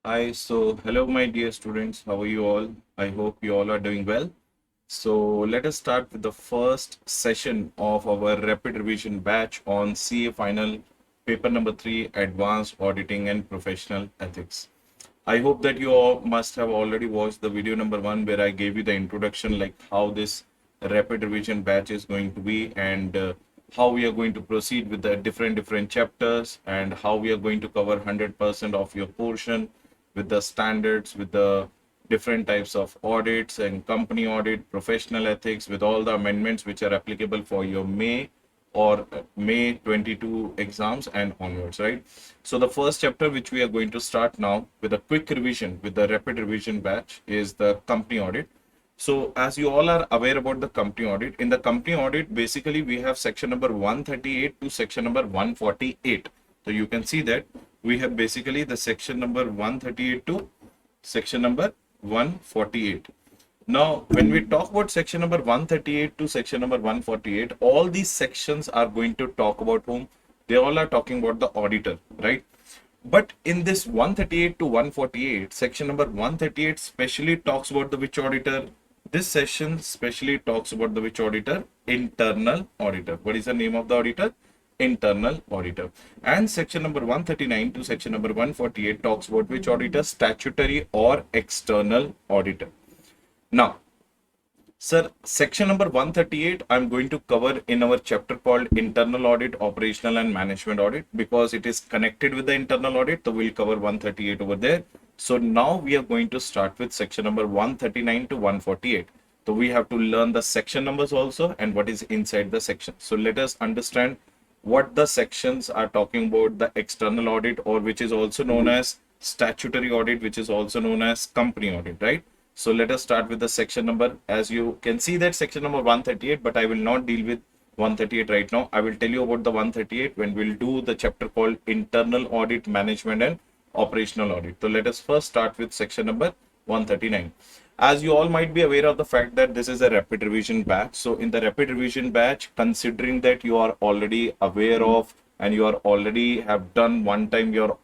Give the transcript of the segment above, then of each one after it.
Hello my dear students, how are you all? I hope you all are doing well. So let us start with the first session of our rapid revision batch on CA final paper number 3, Advanced Auditing and Professional Ethics. I hope that you all must have already watched the video number 1 where I gave you the introduction, like how this rapid revision batch is going to be, and how we are going to proceed with the different chapters, and how we are going to cover 100% of your portion with the standards, with the different types of audits and company audit, professional ethics, with all the amendments which are applicable for your May 22 exams and onwards, right? So the first chapter which we are going to start now with a quick revision with the rapid revision batch is the company audit. So as you all are aware about the company audit, in the company audit, basically we have section number 138 to section number 148. So you can see that we have basically the section number 138 to section number 148. Now, when we talk about section number 138 to section number 148, all these sections are going to talk about whom? They all are talking about the auditor, right? But in this 138 to 148, section number 138 specially talks about the which auditor? This section specially talks about the which auditor? Internal auditor. What is the name of the auditor? Internal auditor. And section number 139 to section number 148 talks about which auditor? Statutory or external auditor. Now, sir, section number 138, I'm going to cover in our chapter called Internal Audit, Operational and Management Audit, because it is connected with the internal audit. So we'll cover 138 over there. So now we are going to start with section number 139 to 148. So we have to learn the section numbers also and what is inside the section. So let us understand what the sections are talking about: the external audit, or which is also known as statutory audit, which is also known as company audit, right? So let us start with the section number. As you can see that section number 138, but I will not deal with 138 right now. I will tell you about the 138 when we'll do the chapter called Internal Audit, Management and Operational Audit. So let us first start with section number 139. As you all might be aware of the fact that this is a rapid revision batch. So in the rapid revision batch, considering that you are already aware of and you are already have done one time your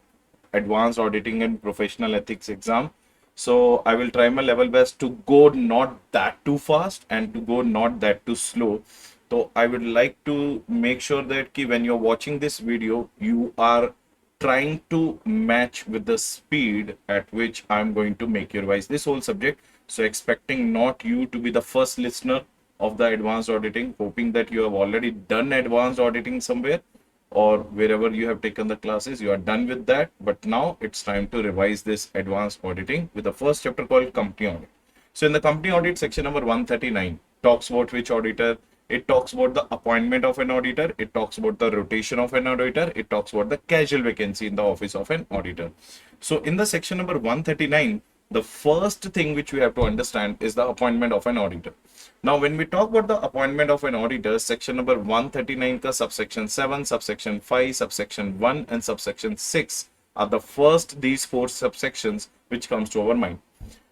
advanced auditing and professional ethics exam, so I will try my level best to go not that too fast and to go not that too slow. So I would like to make sure that when you're watching this video, you are trying to match with the speed at which I'm going to make you revise this whole subject. So expecting not you to be the first listener of the advanced auditing, hoping that you have already done advanced auditing somewhere or wherever you have taken the classes, you are done with that. But now it's time to revise this advanced auditing with the first chapter called company audit. So in the company audit, section number 139 talks about which auditor? It talks about the appointment of an auditor. It talks about the rotation of an auditor. It talks about the casual vacancy in the office of an auditor. So in the section number 139, the first thing which we have to understand is the appointment of an auditor. Now, when we talk about the appointment of an auditor, section number 139 ka subsection 7, subsection 5, subsection 1 and subsection 6 are the first these four subsections which comes to our mind.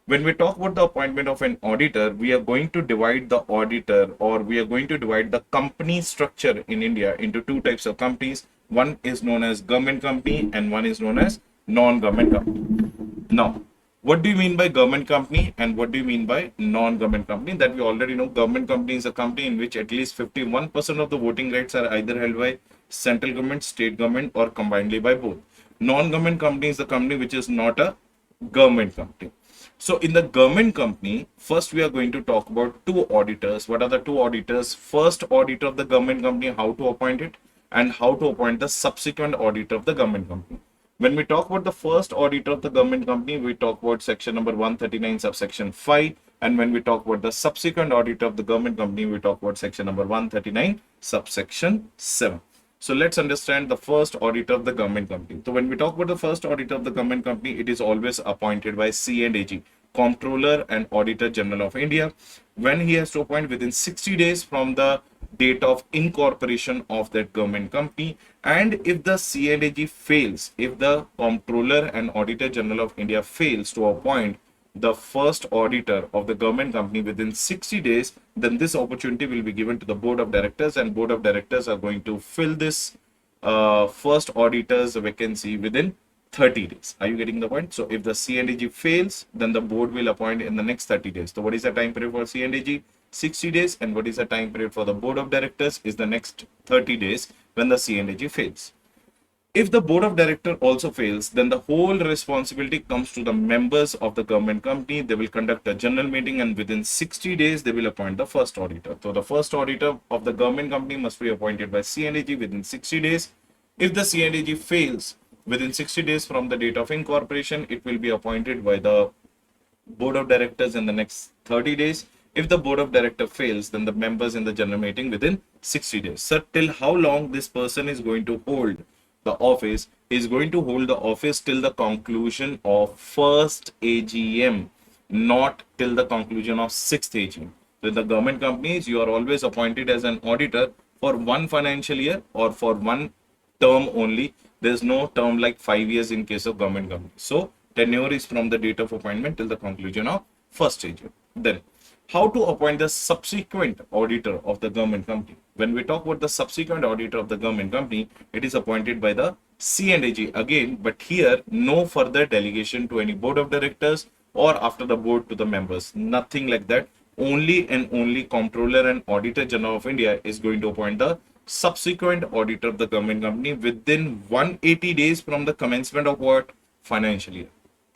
When we talk about the appointment of an auditor, we are going to divide the auditor, or we are going to divide the company structure in India into two types of companies. One is known as government company and one is known as non-government company. Now, what do you mean by government company and what do you mean by non-government company? That we already know. Government company is a company in which at least 51% of the voting rights are either held by central government, state government, or combinedly by both. Non-government company is the company which is not a government company. So in the government company, first we are going to talk about two auditors. What are the two auditors? First auditor of the government company, how to appoint it, and how to appoint the subsequent auditor of the government company. When we talk about the first auditor of the government company, we talk about section number 139 subsection 5. And when we talk about the subsequent auditor of the government company, we talk about section number 139 subsection 7. So let's understand the first auditor of the government company. So when we talk about the first auditor of the government company, it is always appointed by C&AG, Comptroller and Auditor General of India, when he has to appoint within 60 days from the date of incorporation of that government company. And if the C&AG fails, if the Comptroller and Auditor General of India fails to appoint the first auditor of the government company within 60 days, then this opportunity will be given to the board of directors, and board of directors are going to fill this first auditor's vacancy within 30 days. Are you getting the point? So if the C&AG fails, then the board will appoint in the next 30 days. So what is the time period for C&AG? 60 days. And what is the time period for the board of directors? Is the next 30 days when the C&AG fails. If the board of director also fails, then the whole responsibility comes to the members of the government company. They will conduct a general meeting, and within 60 days, they will appoint the first auditor. So the first auditor of the government company must be appointed by C&AG within 60 days. If the C&AG fails within 60 days from the date of incorporation, it will be appointed by the board of directors in the next 30 days. If the board of director fails, then the members in the general meeting within 60 days. So till how long this person is going to hold the office, is going to hold the office till the conclusion of first AGM, not till the conclusion of sixth AGM. So in the government companies, you are always appointed as an auditor for one financial year or for one term only. There's no term like 5 years in case of government companies. So tenure is from the date of appointment till the conclusion of first AGM. Then how to appoint the subsequent auditor of the government company. When we talk about the subsequent auditor of the government company, it is appointed by the C&AG again, but here no further delegation to any board of directors or after the board to the members. Nothing like that. Only and only Comptroller and Auditor General of India is going to appoint the subsequent auditor of the government company within 180 days from the commencement of what? Financial year.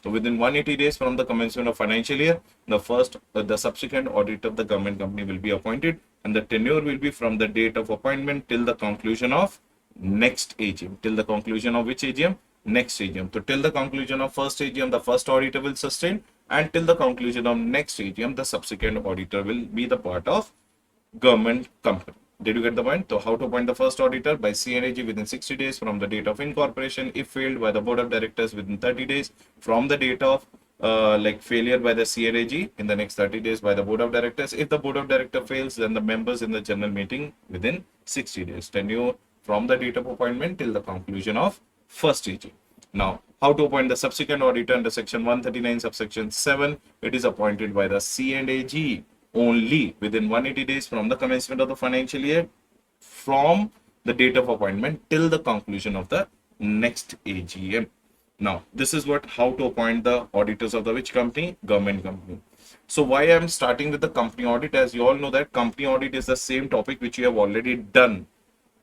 So within 180 days from the commencement of financial year, the subsequent auditor of the government company will be appointed, and the tenure will be from the date of appointment till the conclusion of next AGM. Till the conclusion of which AGM? Next AGM. So till the conclusion of first AGM, the first auditor will sustain, and till the conclusion of next AGM, the subsequent auditor will be the part of government company. Did you get the point? So how to appoint the first auditor? By C&AG within 60 days from the date of incorporation. If failed, by the board of directors within 30 days from the date of failure by the C&AG in the next 30 days by the board of directors. If the board of director fails, then the members in the general meeting within 60 days. Tenure from the date of appointment till the conclusion of first AG. Now, how to appoint the subsequent auditor under section 139 subsection 7? It is appointed by the C&AG only within 180 days from the commencement of the financial year from the date of appointment till the conclusion of the next AGM. Now, this is how to appoint the auditors of the which company? Government company. So why I'm starting with the company audit? As you all know that company audit is the same topic which you have already done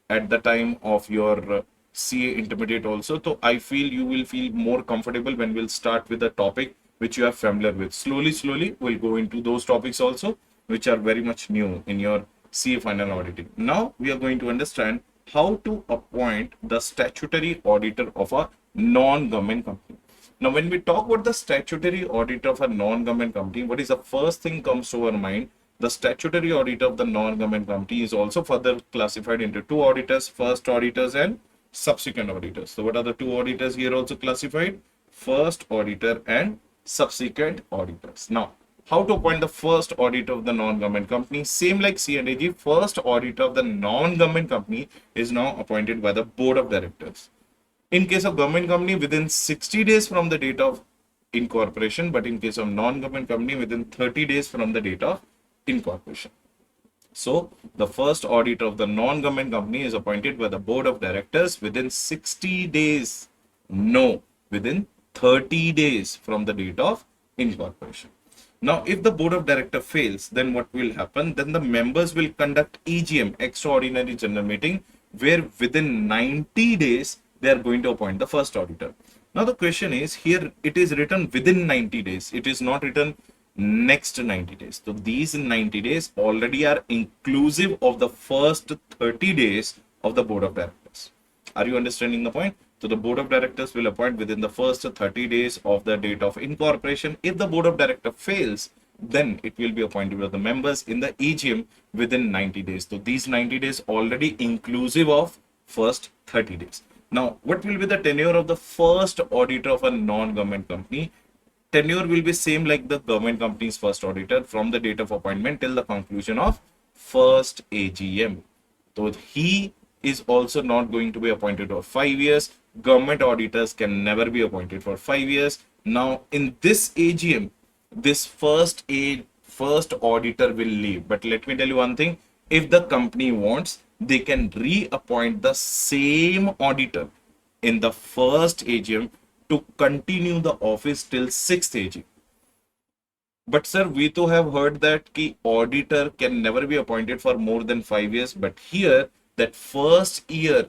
at the time of your CA intermediate also. So I feel you will feel more comfortable when we'll start with the topic which you are familiar with. Slowly, we'll go into those topics also, which are very much new in your CA final auditing. Now, we are going to understand how to appoint the statutory auditor of a non-government company. Now, when we talk about the statutory auditor of a non-government company, what is the first thing comes to our mind? The statutory auditor of the non-government company is also further classified into two auditors, first auditors and subsequent auditors. So what are the two auditors here also classified? First auditor and subsequent auditors. Now, how to appoint the first auditor of the non-government company? Same like C&AG, first auditor of the non-government company is now appointed by the board of directors. In case of government company, within 60 days from the date of incorporation, but in case of non-government company, within 30 days from the date of incorporation. So, the first auditor of the non-government company is appointed by the board of directors within 60 days. No, within 30 days from the date of incorporation. Now, if the board of director fails, then what will happen? Then the members will conduct EGM, extraordinary general meeting, where within 90 days, they are going to appoint the first auditor. Now, the question is, here it is written within 90 days. It is not written next 90 days. So, these 90 days already are inclusive of the first 30 days of the board of directors. Are you understanding the point? So the board of directors will appoint within the first 30 days of the date of incorporation. If the board of director fails, then it will be appointed by the members in the EGM within 90 days. So these 90 days already inclusive of first 30 days. Now, what will be the tenure of the first auditor of a non-government company? Tenure will be same like the government company's first auditor from the date of appointment till the conclusion of first AGM. So he is also not going to be appointed for 5 years. Government auditors can never be appointed for 5 years. Now, in this AGM, this first auditor will leave. But let me tell you one thing. If the company wants, they can reappoint the same auditor in the first AGM to continue the office till 6th AGM. But sir, we too have heard that the auditor can never be appointed for more than 5 years. But here, that first year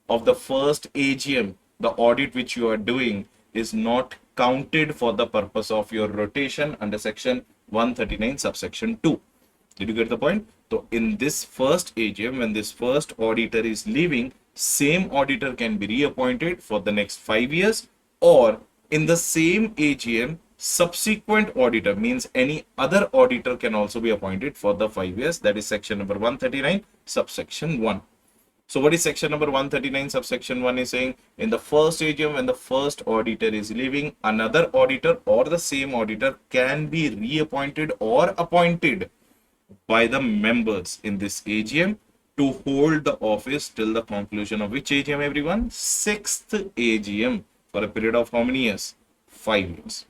of the first AGM, the audit which you are doing is not counted for the purpose of your rotation under section 139 subsection 2. Did you get the point? So in this first AGM, when this first auditor is leaving, same auditor can be reappointed for the next 5 years, or in the same AGM, subsequent auditor, means any other auditor can also be appointed for the 5 years. That is section number 139 subsection 1. So what is section number 139 subsection 1 is saying? In the first AGM, when the first auditor is leaving, another auditor or the same auditor can be reappointed or appointed by the members in this AGM to hold the office till the conclusion of which AGM, everyone? 6th AGM, for a period of how many years? 5 years.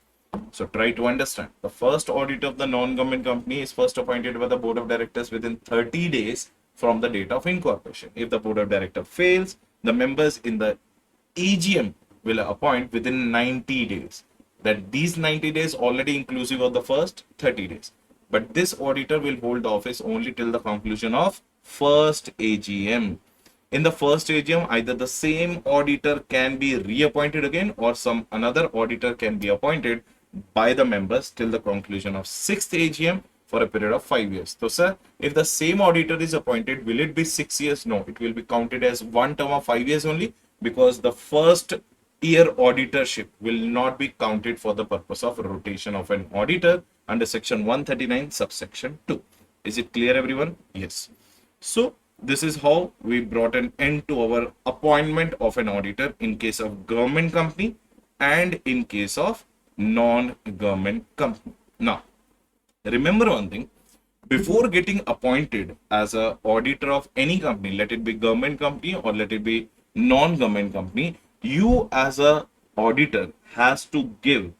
So try to understand. The first audit of the non-government company is first appointed by the board of directors within 30 days from the date of incorporation. If the board of directors fails, the members in the AGM will appoint within 90 days. That these 90 days already inclusive of the first 30 days. But this auditor will hold the office only till the conclusion of first AGM. In the first AGM, either the same auditor can be reappointed again, or some another auditor can be appointed by the members till the conclusion of 6th AGM for a period of 5 years. So sir, if the same auditor is appointed, will it be 6 years? No, it will be counted as one term of 5 years only, because the first year auditorship will not be counted for the purpose of rotation of an auditor under section 139 subsection 2. Is it clear, everyone? Yes. So this is how we brought an end to our appointment of an auditor in case of government company and in case of non-government company. Now, remember one thing: before getting appointed as an auditor of any company, let it be government company or let it be non-government company, you as a auditor has to give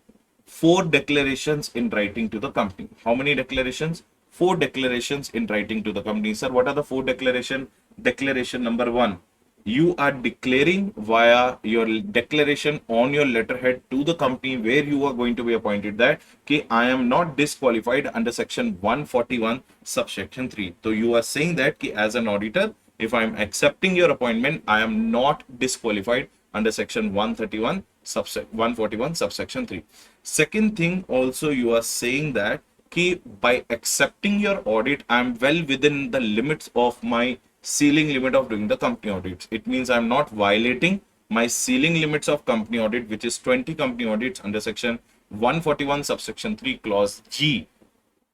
4 declarations in writing to the company. How many declarations? 4 declarations in writing to the company. Sir, what are the 4 declarations? Declaration number 1. You are declaring via your declaration on your letterhead to the company where you are going to be appointed that, okay, I am not disqualified under section 141 subsection 3. So you are saying that, okay, as an auditor, if I am accepting your appointment, I am not disqualified under section 141 subsection 3. Second thing, also you are saying that, okay, by accepting your audit, I am well within the limits of my ceiling limit of doing the company audits. It means I'm not violating my ceiling limits of company audit, which is 20 company audits under section 141 subsection 3 clause G.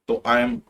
So I am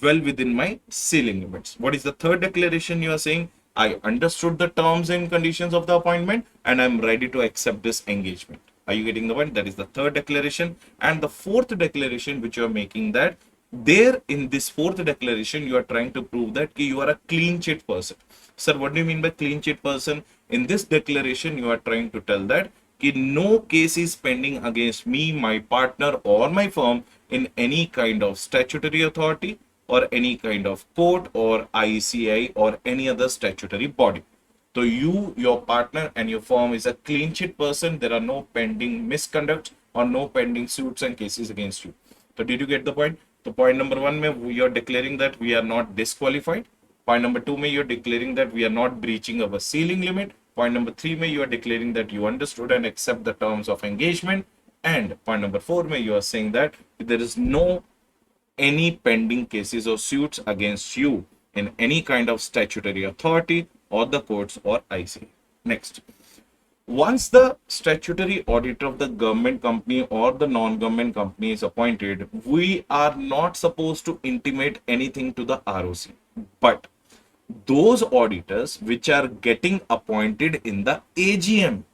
well within my ceiling limits. What is the third declaration you are saying? I understood the terms and conditions of the appointment and I'm ready to accept this engagement. Are you getting the point? That is the third declaration. And the fourth declaration which you are making, that there in this fourth declaration, you are trying to prove that you are a clean sheet person. Sir, what do you mean by clean sheet person? In this declaration, you are trying to tell that no case is pending against me, my partner or my firm in any kind of statutory authority or any kind of court or ICI or any other statutory body. So you, your partner and your firm is a clean sheet person. There are no pending misconduct or no pending suits and cases against you. So did you get the point? So point number 1, you are declaring that we are not disqualified. Point number 2, you are declaring that we are not breaching our ceiling limit. Point number 3, you are declaring that you understood and accept the terms of engagement. And point number 4, you are saying that there is no any pending cases or suits against you in any kind of statutory authority or the courts or IC. Next. Once the statutory auditor of the government company or the non-government company is appointed, we are not supposed to intimate anything to the ROC. But those auditors which are getting appointed in the AGM,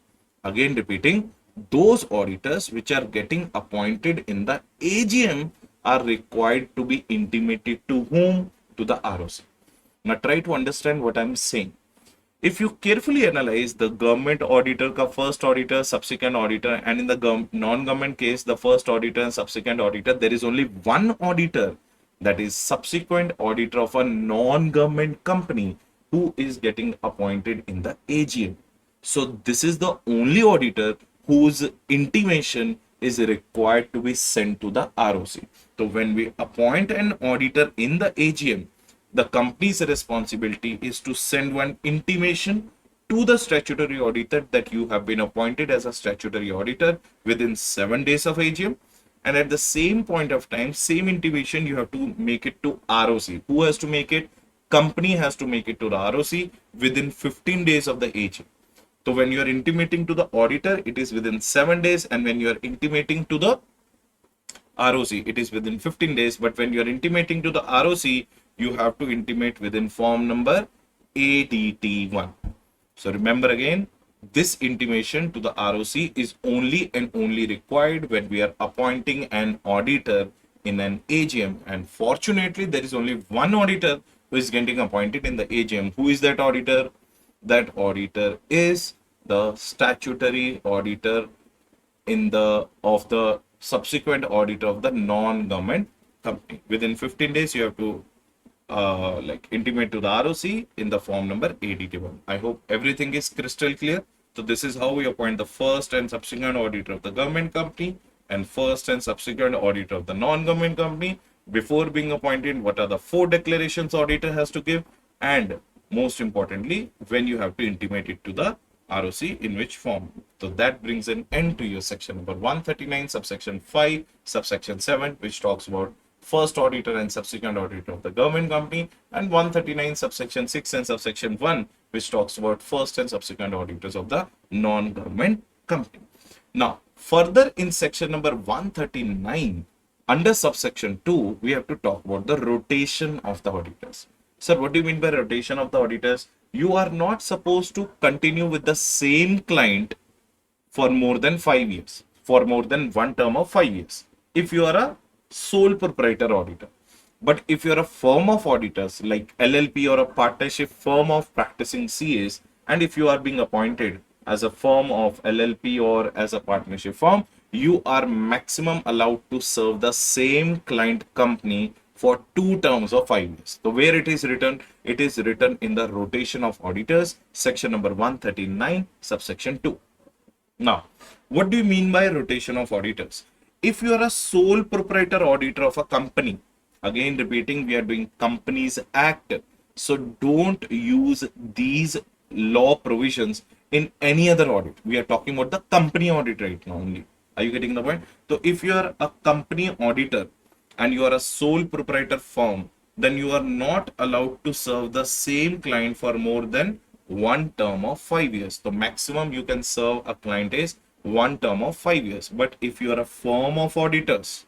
again repeating, those auditors which are getting appointed in the AGM are required to be intimated to whom? To the ROC. Now try to understand what I'm saying. If you carefully analyze the government auditor ka first auditor, subsequent auditor, and in the non-government case, the first auditor and subsequent auditor, there is only one auditor, that is subsequent auditor of a non-government company who is getting appointed in the AGM. So this is the only auditor whose intimation is required to be sent to the ROC. So when we appoint an auditor in the AGM, the company's responsibility is to send one intimation to the statutory auditor that you have been appointed as a statutory auditor within 7 days of AGM. And at the same point of time, same intimation, you have to make it to ROC. Who has to make it? Company has to make it to the ROC within 15 days of the AGM. So when you are intimating to the auditor, it is within 7 days. And when you are intimating to the ROC, it is within 15 days. But when you are intimating to the ROC, you have to intimate within form number AUDIT-1. So remember again, this intimation to the ROC is only and only required when we are appointing an auditor in an AGM. And fortunately, there is only one auditor who is getting appointed in the AGM. Who is that auditor? That auditor is the statutory auditor of the subsequent audit of the non-government company. Within 15 days, you have to intimate to the ROC in the form number AUDIT-1. I hope everything is crystal clear. So this is how we appoint the first and subsequent auditor of the government company and first and subsequent auditor of the non-government company. Before being appointed, what are the 4 declarations auditor has to give, and most importantly, when you have to intimate it to the ROC in which form. So that brings an end to your section number 139, subsection 5, subsection 7, which talks about first auditor and subsequent auditor of the government company, and 139 subsection 6 and subsection 1, which talks about first and subsequent auditors of the non-government company. Now, further in section number 139, under subsection 2, we have to talk about the rotation of the auditors. Sir, what do you mean by rotation of the auditors? You are not supposed to continue with the same client for more than 5 years, for more than one term of 5 years, if you are a sole proprietor auditor. But if you're a firm of auditors like LLP or a partnership firm of practicing CAs, and if you are being appointed as a firm of LLP or as a partnership firm, you are maximum allowed to serve the same client company for 2 terms of 5 years. So where it is written in the rotation of auditors, section number 139, subsection 2. Now, what do you mean by rotation of auditors? If you are a sole proprietor auditor of a company, again repeating, we are doing Companies Act. So don't use these law provisions in any other audit. We are talking about the company audit right now only. Are you getting the point? So if you are a company auditor and you are a sole proprietor firm, then you are not allowed to serve the same client for more than one term of 5 years. The maximum you can serve a client is one term of 5 years. But if you are a firm of auditors,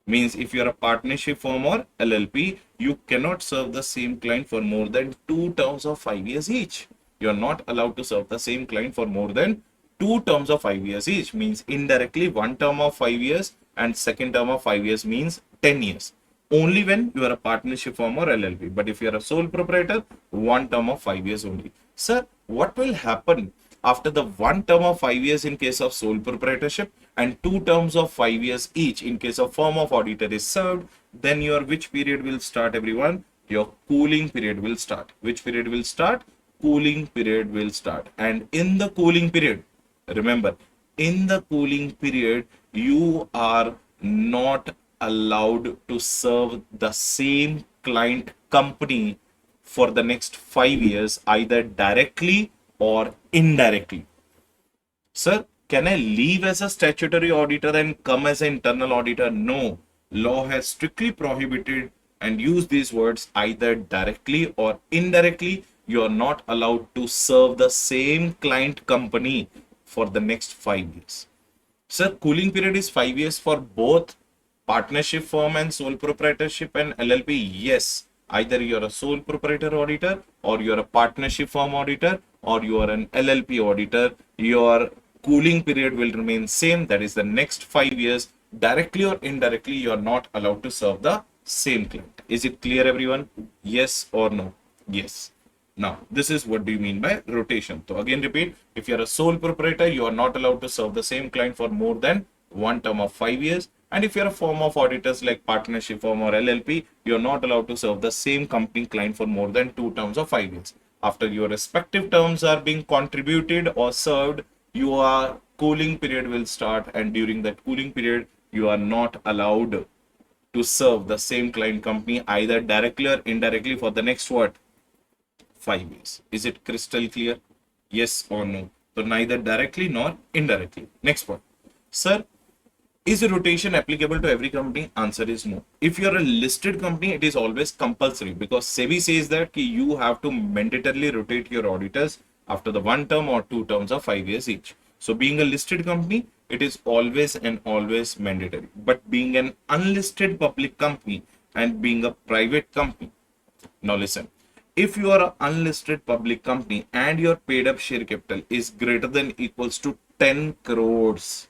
means if you are a partnership firm or LLP, you cannot serve the same client for more than 2 terms of 5 years each. You are not allowed to serve the same client for more than 2 terms of 5 years each, means indirectly 1 term of 5 years and second term of 5 years means 10 years. Only when you are a partnership firm or LLP. But if you are a sole proprietor, 1 term of 5 years only. Sir, what will happen after the 1 term of 5 years in case of sole proprietorship and 2 terms of 5 years each in case of firm of auditor is served? Then your which period will start, everyone? Your cooling period will start. Which period will start? Cooling period will start. And in the cooling period, remember, in the cooling period, you are not allowed to serve the same client company for the next 5 years, either directly or indirectly. Sir, can I leave as a statutory auditor and come as an internal auditor? No. Law has strictly prohibited and used these words, either directly or indirectly. You are not allowed to serve the same client company for the next 5 years. Sir, cooling period is 5 years for both partnership firm and sole proprietorship and LLP. Yes, either you are a sole proprietor auditor or you are a partnership firm auditor or you are an LLP auditor. Your cooling period will remain same. That is the next 5 years. Directly or indirectly, you are not allowed to serve the same client. Is it clear, everyone? Yes or no? Yes. Now, this is what do you mean by rotation. So again, repeat, if you are a sole proprietor, you are not allowed to serve the same client for more than 1 term of 5 years. And if you are a firm of auditors like partnership firm or LLP, you are not allowed to serve the same company client for more than 2 terms of 5 years. After your respective terms are being contributed or served, your cooling period will start, and during that cooling period you are not allowed to serve the same client company either directly or indirectly for the next what, 5 years. Is it crystal clear? Yes or no? So neither directly nor indirectly. Next point. Sir, is rotation applicable to every company? Answer is no. If you're a listed company, it is always compulsory because SEBI says that you have to mandatorily rotate your auditors after the 1 term or 2 terms of 5 years each. So being a listed company, it is always and always mandatory. But being an unlisted public company and being a private company, now listen, if you are an unlisted public company and your paid up share capital is greater than equals to 10 crores,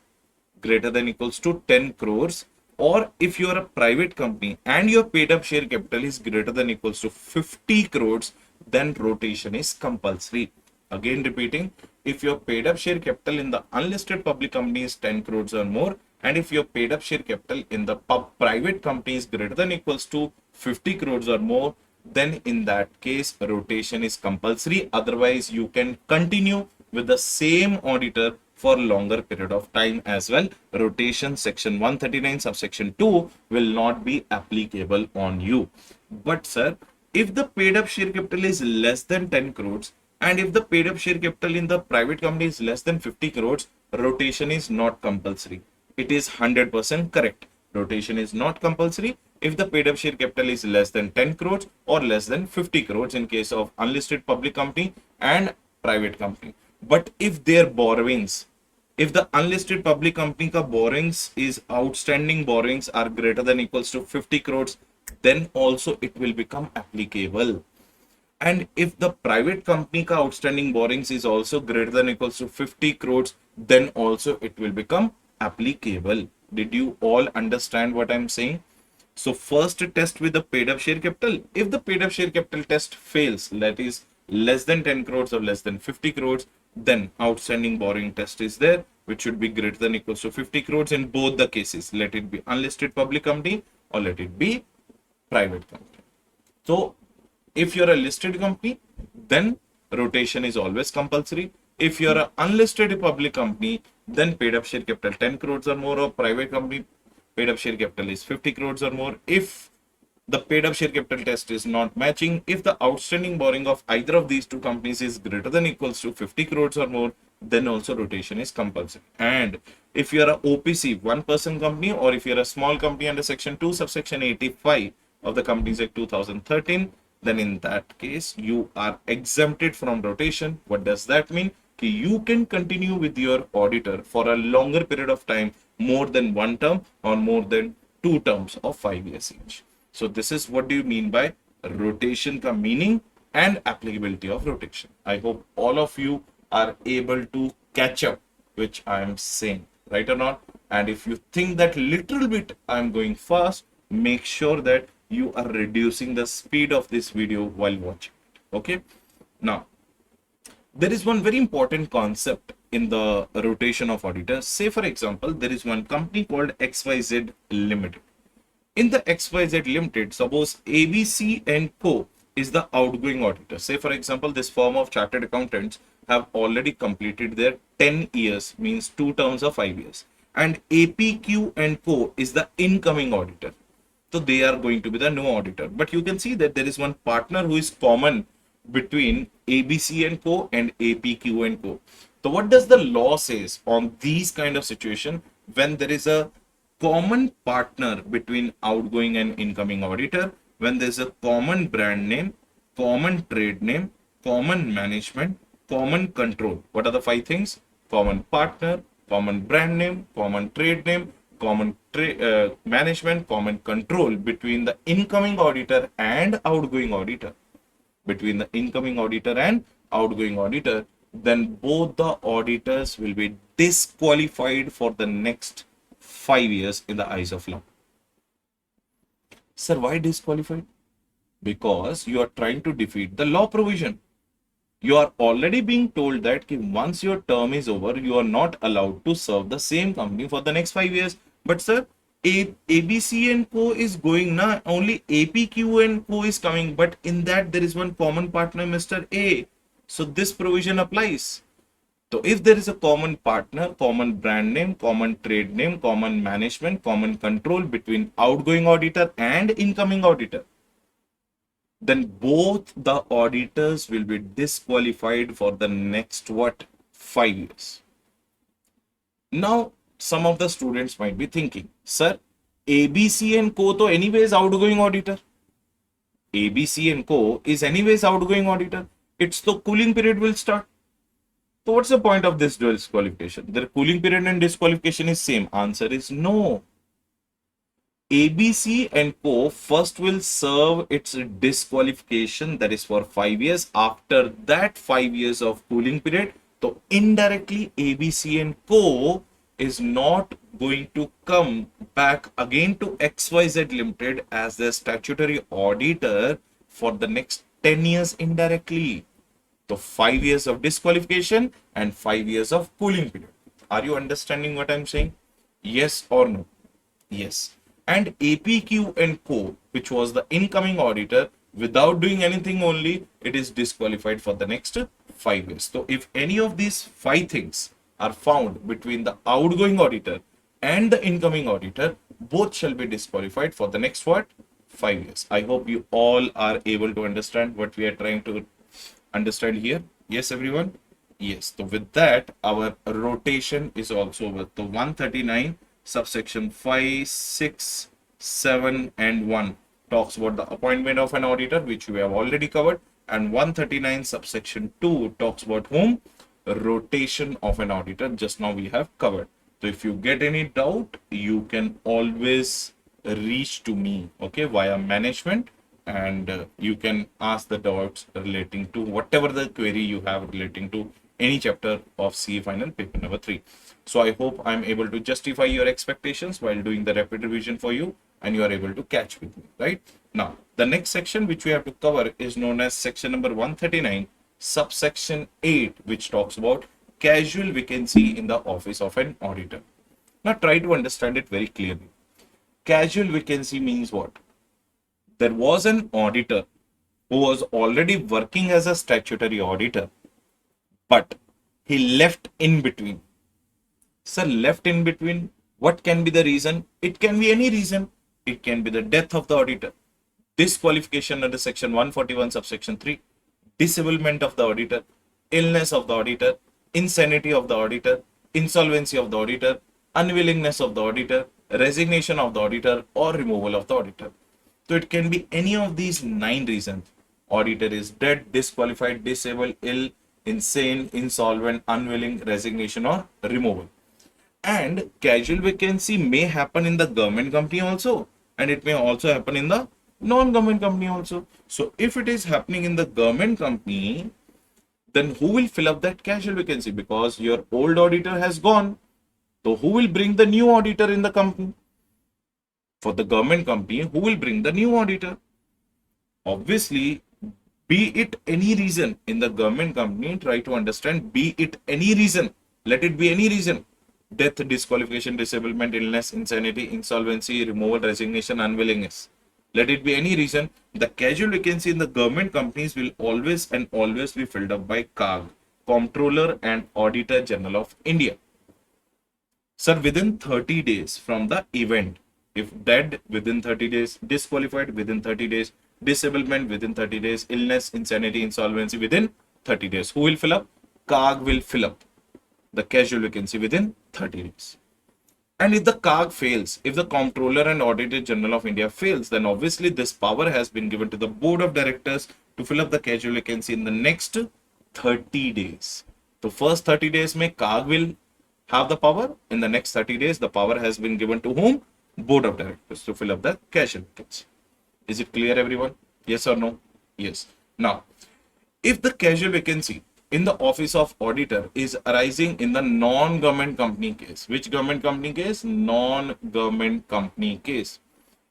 greater than equals to 10 crores, or if you are a private company and your paid up share capital is greater than equals to 50 crores, then rotation is compulsory. Again repeating, if your paid up share capital in the unlisted public company is 10 crores or more, and if your paid up share capital in the private company is greater than equals to 50 crores or more, then in that case rotation is compulsory. Otherwise you can continue with the same auditor for longer period of time as well. Rotation section 139 subsection 2 will not be applicable on you. But sir, if the paid up share capital is less than 10 crores and if the paid up share capital in the private company is less than 50 crores, rotation is not compulsory. It is 100% correct. Rotation is not compulsory if the paid up share capital is less than 10 crores or less than 50 crores in case of unlisted public company and private company. But if their borrowings, if the unlisted public company ka borrowings is outstanding borrowings are greater than equals to 50 crores, then also it will become applicable. And if the private company ka outstanding borrowings is also greater than equals to 50 crores, then also it will become applicable. Did you all understand what I'm saying? So first test with the paid up share capital. If the paid up share capital test fails, that is less than 10 crores or less than 50 crores, then outstanding borrowing test is there, which should be greater than equals to 50 crores in both the cases. Let it be unlisted public company or let it be private company. So if you're a listed company, then rotation is always compulsory. If you're an unlisted public company, then paid up share capital 10 crores or more, or private company paid up share capital is 50 crores or more. If the paid up share capital test is not matching, if the outstanding borrowing of either of these two companies is greater than equals to 50 crores or more, then also rotation is compulsory. And if you are a OPC, one person company, or if you're a small company under section 2 subsection 85 of the Companies Act 2013, then in that case you are exempted from rotation. What does that mean? You can continue with your auditor for a longer period of time, more than 1 term or more than 2 terms of 5 years each. So this is what do you mean by rotation ka meaning and applicability of rotation. I hope all of you are able to catch up which I am saying, right or not? And if you think that little bit I'm going fast, make sure that you are reducing the speed of this video while watching it. Okay, now there is one very important concept in the rotation of auditors. Say for example, there is one company called XYZ Limited. In the XYZ Limited, suppose ABC and Co is the outgoing auditor. Say for example, this firm of chartered accountants have already completed their 10 years, means 2 terms of 5 years, and APQ and Co is the incoming auditor. So they are going to be the new auditor. But you can see that there is one partner who is common between ABC and Co and APQ and Co. So what does the law says on these kind of situation when there is a common partner between outgoing and incoming auditor, when there is a common brand name, common trade name, common management, common control? What are the 5 things? Common partner, common brand name, common trade name, common management, common control between the incoming auditor and outgoing auditor. Between the incoming auditor and outgoing auditor, then both the auditors will be disqualified for the next 5 years in the eyes of law. Sir, why disqualified? Because you are trying to defeat the law provision. You are already being told that once your term is over, you are not allowed to serve the same company for the next 5 years. But sir, ABC and Co is going now, only APQ and Co is coming, but in that there is one common partner, Mr. A. So this provision applies. So if there is a common partner, common brand name, common trade name, common management, common control between outgoing auditor and incoming auditor, then both the auditors will be disqualified for the next what? 5 years. Now, some of the students might be thinking, sir, ABC and Co. to anyways outgoing auditor. ABC and Co. is anyways outgoing auditor. It's the cooling period will start. So what's the point of this disqualification? The cooling period and disqualification is same. Answer is no. ABC and Co. first will serve its disqualification, that is for 5 years. After that 5 years of cooling period, so indirectly ABC and Co. is not going to come back again to XYZ Limited as their statutory auditor for the next 10 years indirectly. So 5 years of disqualification and 5 years of cooling period. Are you understanding what I'm saying? Yes or no? Yes. And APQ and Co., which was the incoming auditor, without doing anything only, it is disqualified for the next 5 years. So if any of these 5 things are found between the outgoing auditor and the incoming auditor, both shall be disqualified for the next what? 5 years. I hope you all are able to understand what we are trying to understand here. Yes, everyone? Yes. So with that, our rotation is also over. So 139 subsection 5, 6, 7 and 1 talks about the appointment of an auditor, which we have already covered, and 139 subsection 2 talks about whom? Rotation of an auditor. Just now we have covered. So if you get any doubt, you can always reach to me, okay, via management, and you can ask the doubts relating to whatever the query you have relating to any chapter of CA final paper number 3. So I hope I'm able to justify your expectations while doing the rapid revision for you, and you are able to catch with me, right? Now, the next section which we have to cover is known as section number 139, subsection 8, which talks about casual vacancy in the office of an auditor. Now, try to understand it very clearly. Casual vacancy means what? There was an auditor who was already working as a statutory auditor, but he left in between. Sir, left in between, what can be the reason? It can be any reason. It can be the death of the auditor, disqualification under section 141 subsection 3, disablement of the auditor, illness of the auditor, insanity of the auditor, insolvency of the auditor, unwillingness of the auditor, resignation of the auditor, or removal of the auditor. So it can be any of these 9 reasons. Auditor is dead, disqualified, disabled, ill, insane, insolvent, unwilling, resignation, or removal. And casual vacancy may happen in the government company also, and it may also happen in the non-government company also. So if it is happening in the government company, then who will fill up that casual vacancy? Because your old auditor has gone. So who will bring the new auditor in the company? For the government company, who will bring the new auditor? Obviously, be it any reason in the government company, try to understand, be it any reason, let it be any reason. Death, disqualification, disablement, illness, insanity, insolvency, removal, resignation, unwillingness. Let it be any reason. The casual vacancy in the government companies will always be filled up by CAG, Comptroller and Auditor General of India. Sir, within 30 days from the event, if dead, within 30 days, disqualified within 30 days, disablement within 30 days, illness, insanity, insolvency within 30 days, who will fill up? CAG will fill up the casual vacancy within 30 days. And if the CAG fails, if the Comptroller and Auditor General of India fails, then obviously this power has been given to the Board of Directors to fill up the casual vacancy in the next 30 days. So first 30 days may CAG will have the power. In the next 30 days, the power has been given to whom? Board of Directors to fill up the casual vacancy. Is it clear, everyone? Yes or no? Yes. Now, if the casual vacancy in the office of auditor is arising in the non-government company case, which government company case? Non-government company case.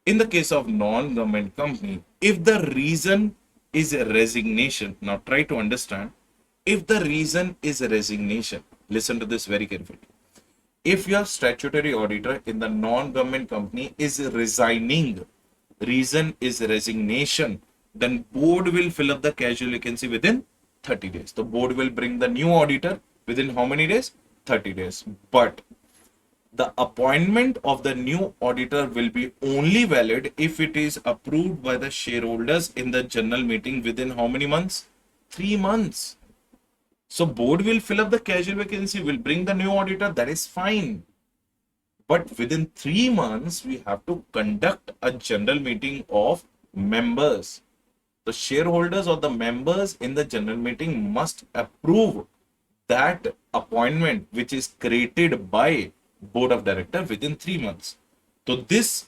In the case of non-government company, if the reason is a resignation, now try to understand, if the reason is a resignation, listen to this very carefully. If your statutory auditor in the non-government company is resigning, reason is resignation, then board will fill up the casual vacancy within 30 days. The board will bring the new auditor Within how many days? 30 days. But the appointment of the new auditor will be only valid if it is approved by the shareholders in the general meeting within how many months? 3 months. So board will fill up the casual vacancy, will bring the new auditor, that is fine. But within 3 months, we have to conduct a general meeting of members. The shareholders or the members in the general meeting must approve that appointment which is created by board of director within 3 months. So this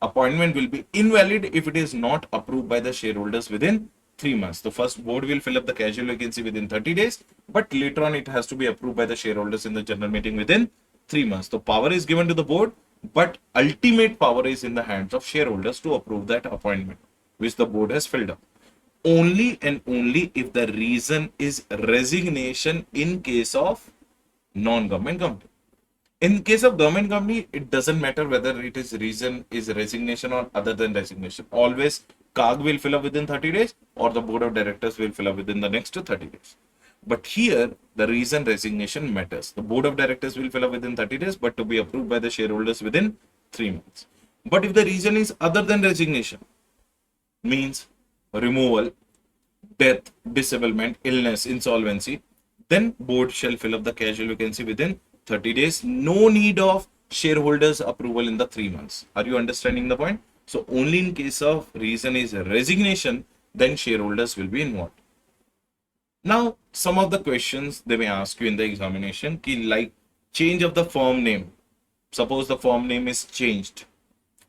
appointment will be invalid if it is not approved by the shareholders within 3 months. The first board will fill up the casual vacancy within 30 days, but later on it has to be approved by the shareholders in the general meeting within 3 months. The power is given to the board, but ultimate power is in the hands of shareholders to approve that appointment which the board has filled up. Only and only if the reason is resignation in case of non-government company. In case of government company, it doesn't matter whether it is reason is resignation or other than resignation. Always CAG will fill up within 30 days or the board of directors will fill up within the next 30 days. But here, the reason resignation matters. The board of directors will fill up within 30 days, but to be approved by the shareholders within 3 months. But if the reason is other than resignation, means removal, death, disablement, illness, insolvency, then board shall fill up the casual vacancy within 30 days. No need of shareholders approval in the 3 months. Are you understanding the point? So only in case of reason is resignation, then shareholders will be involved. Now, some of the questions they may ask you in the examination, like change of the firm name. Suppose the firm name is changed.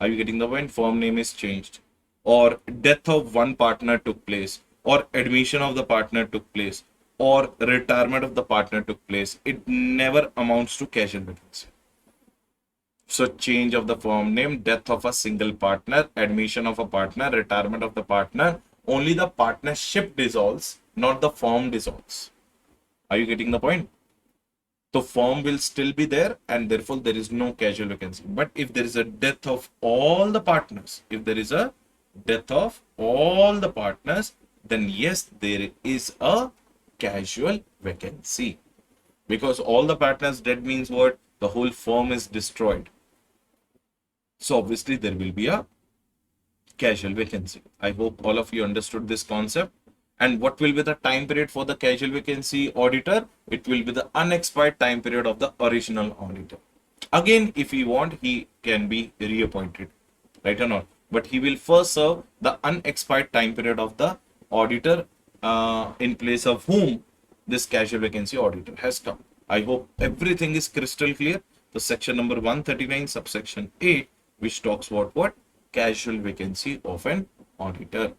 Are you getting the point? Firm name is changed. Or death of one partner took place, or admission of the partner took place, or retirement of the partner took place. It never amounts to casual vacancy. So change of the firm name, death of a single partner, admission of a partner, retirement of the partner, only the partnership dissolves, not the firm dissolves. Are you getting the point? The firm will still be there and therefore there is no casual vacancy. But if there is a death of all the partners, then yes, there is a casual vacancy. Because all the partners dead means what? The whole firm is destroyed. So obviously there will be a casual vacancy. I hope all of you understood this concept. And what will be the time period for the casual vacancy auditor? It will be the unexpired time period of the original auditor. Again, if he want, he can be reappointed, right or not? But he will first serve the unexpired time period of the auditor in place of whom this casual vacancy auditor has come. I hope everything is crystal clear. The section number 139, subsection 8, which talks about what? Casual vacancy of an auditor.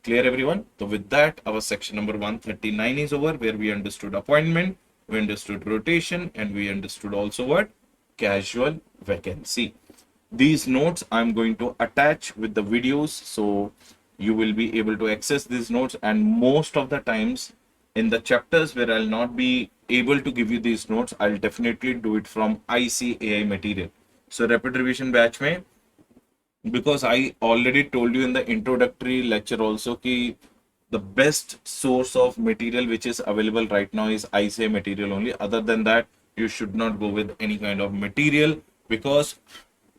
Clear, everyone? So with that, our section number 139 is over, where we understood appointment, we understood rotation, and we understood also what? Casual vacancy. These notes I'm going to attach with the videos, so you will be able to access these notes. And most of the times in the chapters where I'll not be able to give you these notes, I'll definitely do it from ICAI material. So rapid revision batch mein, because I already told you in the introductory lecture also ki the best source of material which is available right now is ICAI material only. Other than that, you should not go with any kind of material, because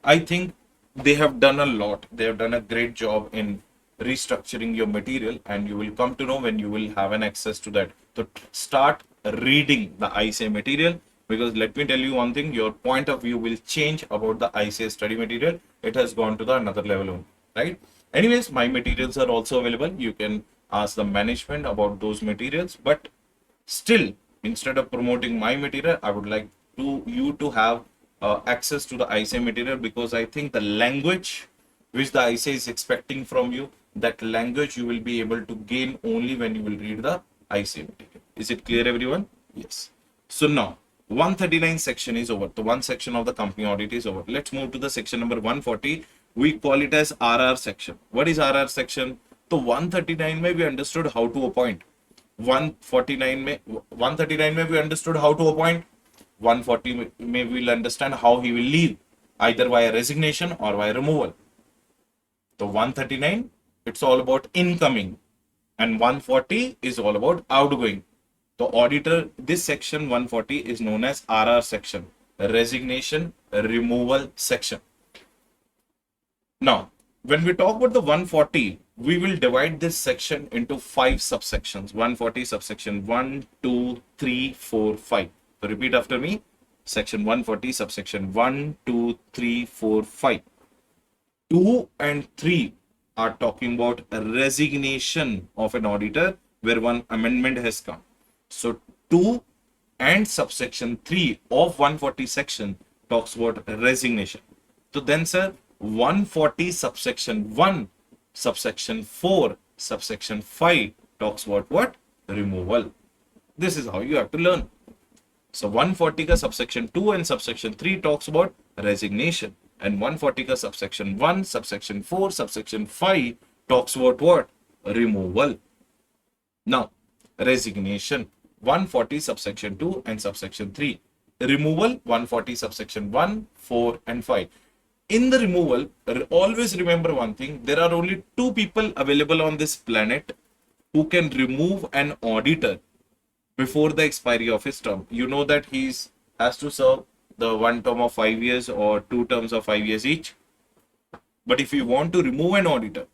I think they have done a lot. They have done a great job in restructuring your material, and you will come to know when you will have an access to that. So start reading the ICAI material, because let me tell you one thing, your point of view will change about the ICAI study material. It has gone to the another level only, right? Anyways, my materials are also available. You can ask the management about those materials, but still, instead of promoting my material, I would like you to have access to the ICAI material, because I think the language which the ICAI is expecting from you, that language you will be able to gain only when you will read the ICAI material. Is it clear, everyone? Yes. So now 139 section is over. The one section of the company audit is over. Let's move to the section number 140. We call it as RR section. What is RR section? So 139 may we understood how to appoint. 139 may we understood how to appoint. 140 may we will understand how he will leave, either via resignation or via removal. So 139, it's all about incoming, and 140 is all about outgoing. The auditor, this section 140 is known as RR section, resignation removal section. Now, when we talk about the 140, we will divide this section into 5 subsections. 140 subsection 1, 2, 3, 4, 5. So repeat after me. Section 140 subsection 1, 2, 3, 4, 5. 2 and 3 are talking about a resignation of an auditor where one amendment has come. So 2 and subsection 3 of 140 section talks about resignation. So then, sir, 140 subsection 1, subsection 4, subsection 5 talks about what? Removal. This is how you have to learn. So 140 ka subsection 2 and subsection 3 talks about resignation. And 140 ka subsection 1, subsection 4, subsection 5 talks about what? Removal. Now, resignation. 140 subsection 2 and subsection 3. Removal, 140 subsection 1, 4 and 5. In the removal, always remember one thing. There are only 2 people available on this planet who can remove an auditor before the expiry of his term. You know that he has to serve the 1 term of 5 years or 2 terms of 5 years each. But if you want to remove an auditor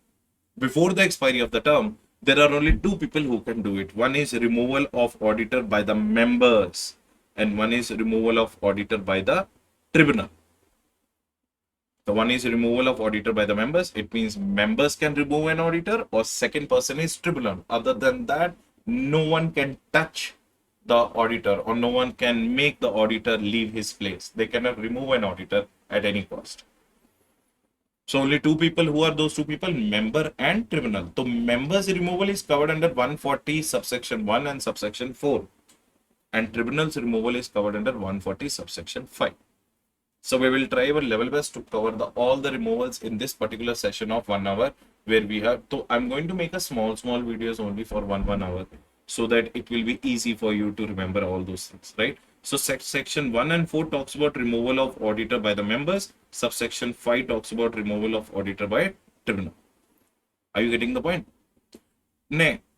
before the expiry of the term, there are only 2 people who can do it. One is removal of auditor by the members and one is removal of auditor by the tribunal. The one is removal of auditor by the members. It means members can remove an auditor, or second person is tribunal. Other than that, no one can touch the auditor or no one can make the auditor leave his place. They cannot remove an auditor at any cost. So only 2 people. Who are those 2 people? Member and tribunal. So members removal is covered under 140 subsection 1 and subsection 4. And tribunal's removal is covered under 140 subsection 5. So we will try our level best to cover all the removals in this particular session of 1 hour, where we have. So I'm going to make a small videos only for 1 hour, so that it will be easy for you to remember all those things, right? So section 1 and 4 talks about removal of auditor by the members. Subsection 5 talks about removal of auditor by tribunal. Are you getting the point?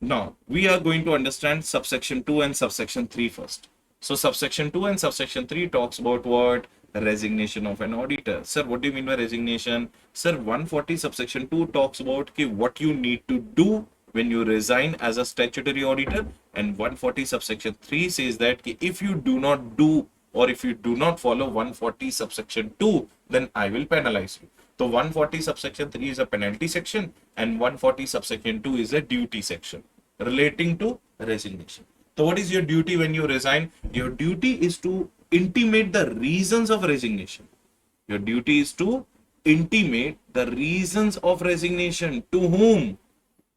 Now we are going to understand subsection 2 and subsection 3 first. So subsection 2 and subsection 3 talks about what? Resignation of an auditor. Sir, what do you mean by resignation? Sir, 140 subsection 2 talks about what you need to do when you resign as a statutory auditor, and 140 subsection 3 says that if you do not do or if you do not follow 140 subsection 2, then I will penalize you. So 140 subsection 3 is a penalty section and 140 subsection 2 is a duty section relating to resignation. So what is your duty when you resign? Your duty is to intimate the reasons of resignation. Your duty is to intimate the reasons of resignation. To whom?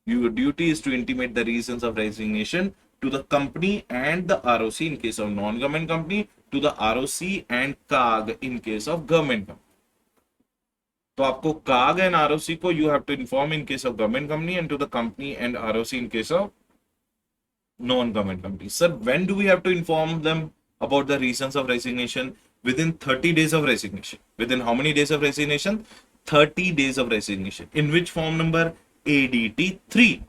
Your duty is to intimate the reasons of resignation to the company and the ROC in case of non-government company, to the ROC and CAG in case of government company. So आपको CAG and ROC को you have to inform in case of government company, and to the company and ROC in case of non-government company. Sir, when do we have to inform them about the reasons of resignation? Within 30 days of resignation. Within how many days of resignation? 30 days of resignation. In which form number? ADT-3.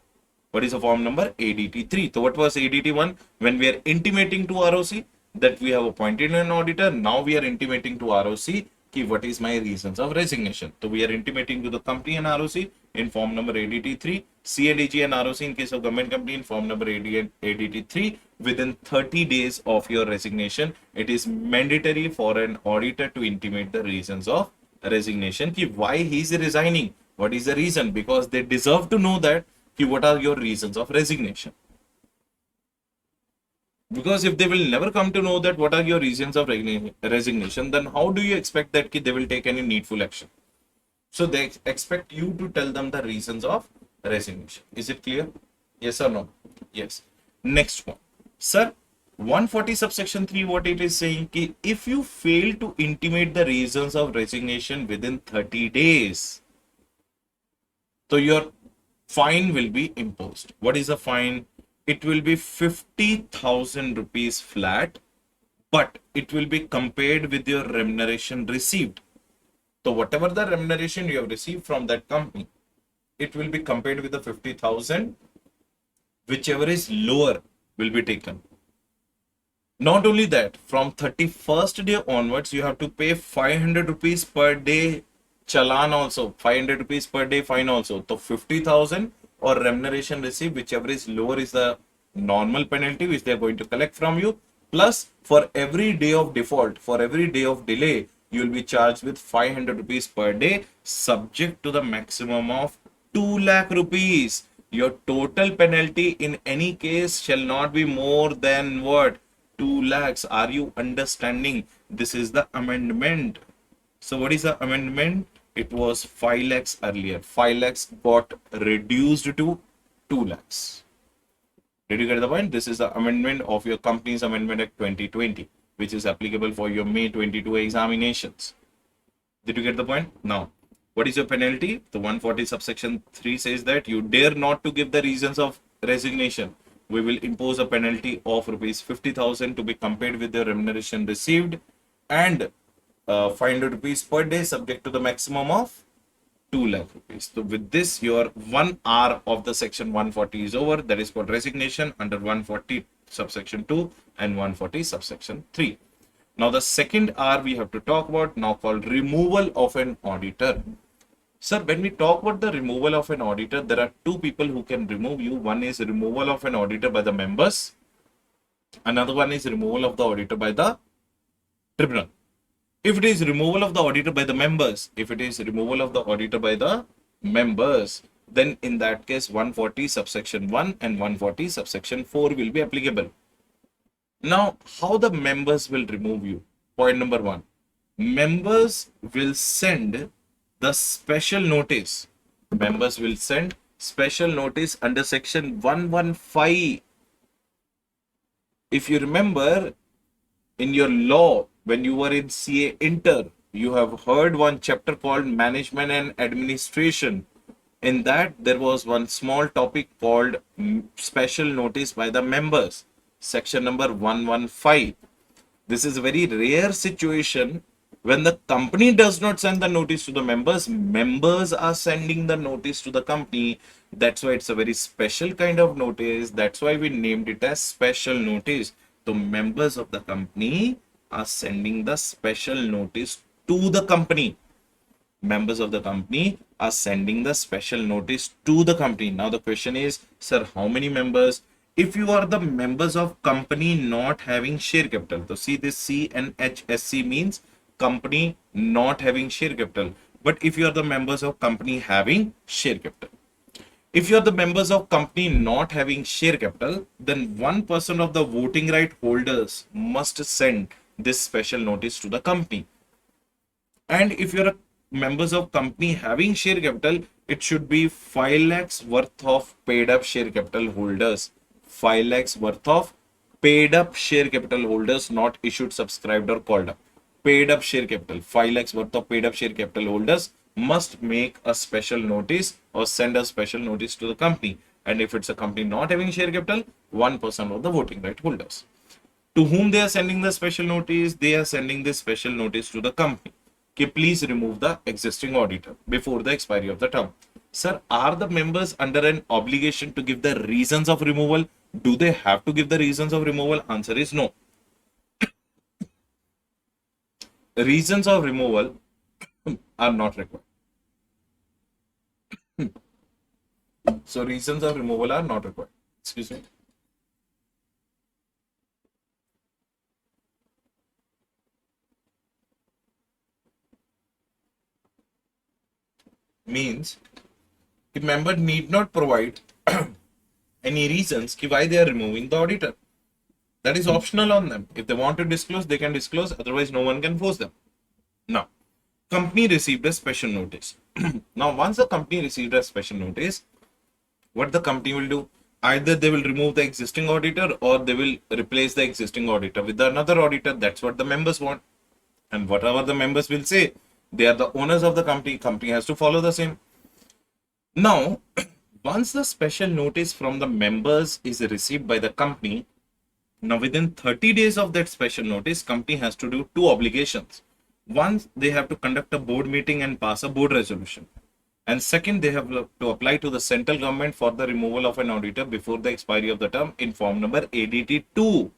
What is the form number? ADT-3. So what was ADT-1? When we are intimating to ROC that we have appointed an auditor, now we are intimating to ROC what is my reasons of resignation. So we are intimating to the company and ROC in form number ADT-3, C&AG and ROC in case of government company in form number ADT-3. Within 30 days of your resignation, it is mandatory for an auditor to intimate the reasons of resignation. Why he is resigning? What is the reason? Because they deserve to know that what are your reasons of resignation. Because if they will never come to know that what are your reasons of resignation, then how do you expect that they will take any needful action? So they expect you to tell them the reasons of resignation. Is it clear? Yes or no? Yes. Next one. Sir, 140 subsection 3, what it is saying, if you fail to intimate the reasons of resignation within 30 days, so your fine will be imposed. What is the fine? It will be 50,000 rupees flat, but it will be compared with your remuneration received. So whatever the remuneration you have received from that company, it will be compared with the 50,000. Whichever is lower will be taken. Not only that, from 31st day onwards, you have to pay 500 rupees per day challan also, 500 rupees per day fine also. So 50,000 or remuneration received, whichever is lower is the normal penalty which they are going to collect from you. Plus, for every day of default, for every day of delay, you will be charged with 500 rupees per day, subject to the maximum of 2 lakh rupees. Your total penalty in any case shall not be more than what? 2 lakhs. Are you understanding? This is the amendment. So what is the amendment? It was 5 lakhs earlier. 5 lakhs got reduced to 2 lakhs. Did you get the point? This is the amendment of your Companies Amendment Act 2020, which is applicable for your May 22 examinations. Did you get the point? Now, what is your penalty? The 140 subsection 3 says that you dare not to give the reasons of resignation. We will impose a penalty of rupees 50,000 to be compared with the remuneration received, and 500 rupees per day subject to the maximum of 2 lakh rupees. So with this, your 1 hour of the section 140 is over. That is called resignation under 140 subsection 2 and 140 subsection 3. Now the second R we have to talk about, now called removal of an auditor. Sir, when we talk about the removal of an auditor, there are two people who can remove you. One is removal of an auditor by the members. Another one is removal of the auditor by the tribunal. If it is removal of the auditor by the members, then in that case 140 subsection 1 and 140 subsection 4 will be applicable. Now, how the members will remove you? Point number 1. Members will send the special notice. Members will send special notice under section 115. If you remember, in your law, when you were in CA Inter, you have heard one chapter called Management and Administration. In that, there was one small topic called Special Notice by the Members, section number 115. This is a very rare situation when the company does not send the notice to the members. Members are sending the notice to the company. That's why it's a very special kind of notice. That's why we named it as special notice. The members of the company are sending the special notice to the company. Members of the company are sending the special notice to the company. Now the question is, sir, how many members? If you are the members of company not having share capital, so see this C and HSC means company not having share capital. But if you are the members of company having share capital, if you are the members of company not having share capital, then 1% of the voting right holders must send this special notice to the company. And if you are members of company having share capital, it should be 5 lakhs worth of paid up share capital holders. 5 lakhs worth of paid up share capital holders, not issued, subscribed or called up. Paid up share capital, 5 lakhs worth of paid up share capital holders must make a special notice or send a special notice to the company. And if it's a company not having share capital, 1% of the voting right holders. To whom they are sending the special notice? They are sending this special notice to the company. Okay, please remove the existing auditor before the expiry of the term. Sir, are the members under an obligation to give the reasons of removal? Do they have to give the reasons of removal? Answer is no. Reasons of removal are not required. So reasons of removal are not required. Excuse me. Means the member need not provide any reasons why they are removing the auditor. That is optional on them. If they want to disclose, they can disclose. Otherwise, no one can force them. Now, company received a special notice. Now, once the company received a special notice, what the company will do? Either they will remove the existing auditor or they will replace the existing auditor with another auditor. That's what the members want. And whatever the members will say, they are the owners of the company. Company has to follow the same. Now, once the special notice from the members is received by the company, now within 30 days of that special notice, company has to do two obligations. One, they have to conduct a board meeting and pass a board resolution. And second, they have to apply to the central government for the removal of an auditor before the expiry of the term in form number AUDIT-2.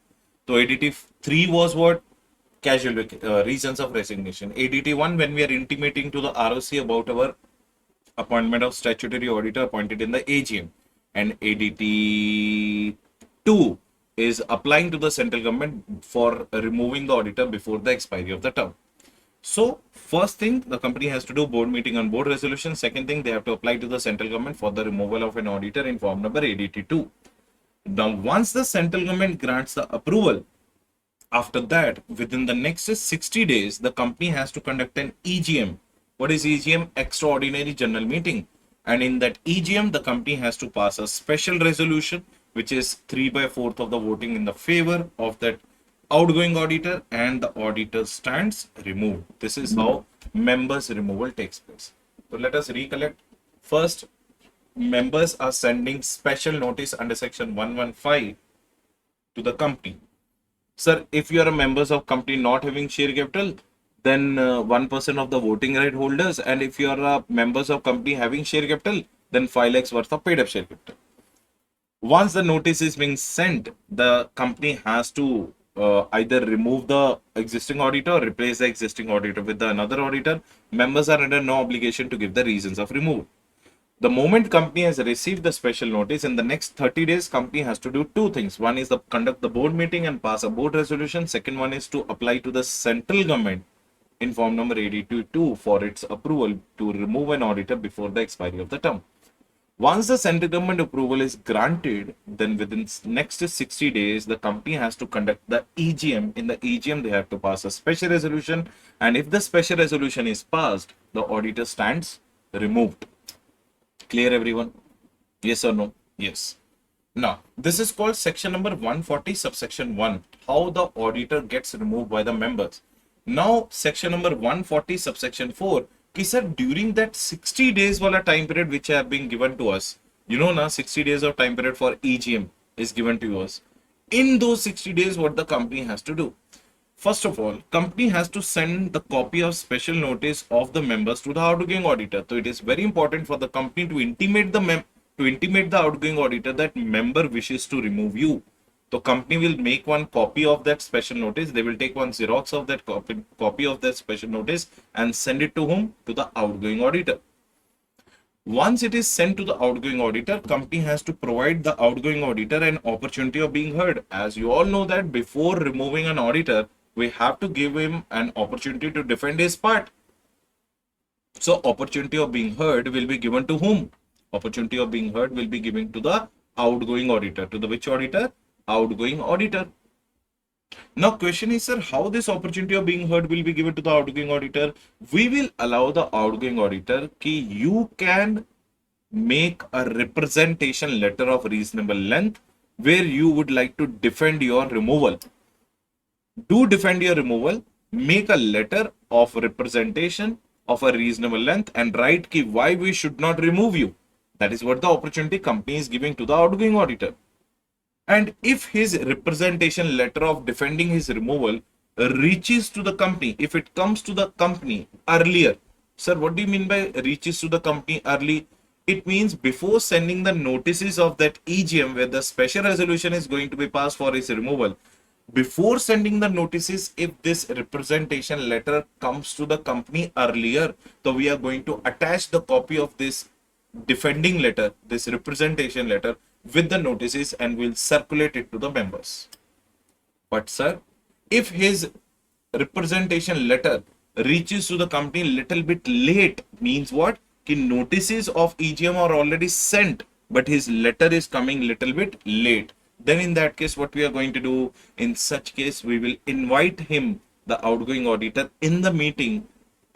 So ADT-3 was what? Casual reasons of resignation. ADT-1, when we are intimating to the ROC about our appointment of statutory auditor appointed in the AGM. And ADT-2 is applying to the central government for removing the auditor before the expiry of the term. So first thing, the company has to do board meeting on board resolution. Second thing, they have to apply to the central government for the removal of an auditor in form number ADT-2. Now, once the central government grants the approval, after that, within the next 60 days, the company has to conduct an EGM. What is EGM? Extraordinary General Meeting. And in that EGM, the company has to pass a special resolution, which is 3/4 of the voting in the favor of that outgoing auditor, and the auditor stands removed. This is how members removal takes place. So let us recollect. First, members are sending special notice under section 115 to the company. Sir, if you are a members of company not having share capital, then 1% of the voting right holders, and if you are members of company having share capital, then 5 lakhs worth of paid up share capital. Once the notice is being sent, the company has to either remove the existing auditor or replace the existing auditor with another auditor. Members are under no obligation to give the reasons of removal. The moment company has received the special notice, in the next 30 days, company has to do two things. One is to conduct the board meeting and pass a board resolution. Second one is to apply to the central government in form number ADT-2 for its approval to remove an auditor before the expiry of the term. Once the central government approval is granted, then within next 60 days, the company has to conduct the EGM. In the EGM, they have to pass a special resolution. And if the special resolution is passed, the auditor stands removed. Clear, everyone? Yes or no? Yes. Now, this is called section number 140, subsection 1, how the auditor gets removed by the members. Now, section number 140, subsection 4, sir, during that 60 days wala time period which have been given to us, you know, now 60 days of time period for EGM is given to us. In those 60 days, what the company has to do? First of all, company has to send the copy of special notice of the members to the outgoing auditor. So it is very important for the company to intimate the outgoing auditor that member wishes to remove you. So company will make one copy of that special notice. They will take one Xerox of that copy of that special notice and send it to whom? To the outgoing auditor. Once it is sent to the outgoing auditor, company has to provide the outgoing auditor an opportunity of being heard. As you all know that before removing an auditor, we have to give him an opportunity to defend his part. So opportunity of being heard will be given to whom? Opportunity of being heard will be given to the outgoing auditor. To the which auditor? Outgoing auditor. Now question is, sir, how this opportunity of being heard will be given to the outgoing auditor? We will allow the outgoing auditor कि you can make a representation letter of reasonable length where you would like to defend your removal. Do defend your removal, make a letter of representation of a reasonable length and write ki why we should not remove you. That is what the opportunity company is giving to the outgoing auditor. And if his representation letter of defending his removal reaches to the company, if it comes to the company earlier, sir, what do you mean by reaches to the company early? It means before sending the notices of that EGM where the special resolution is going to be passed for his removal, before sending the notices, if this representation letter comes to the company earlier, so we are going to attach the copy of this defending letter, this representation letter with the notices, and we'll circulate it to the members. But sir, if his representation letter reaches to the company little bit late, means what? Ki notices of EGM are already sent, but his letter is coming little bit late. Then in that case, what we are going to do? In such case, we will invite him, the outgoing auditor, in the meeting,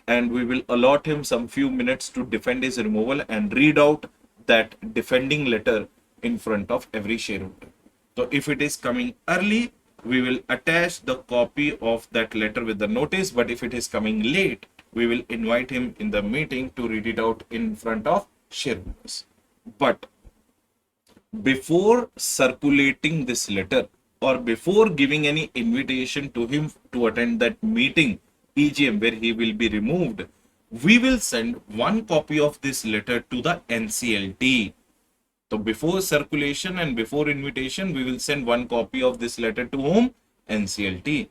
and we will allot him some few minutes to defend his removal and read out that defending letter in front of every shareholder. So if it is coming early, we will attach the copy of that letter with the notice, but if it is coming late, we will invite him in the meeting to read it out in front of shareholders. But before circulating this letter or before giving any invitation to him to attend that meeting, EGM, where he will be removed, we will send one copy of this letter to the NCLT. So before circulation and before invitation, we will send one copy of this letter to whom? NCLT.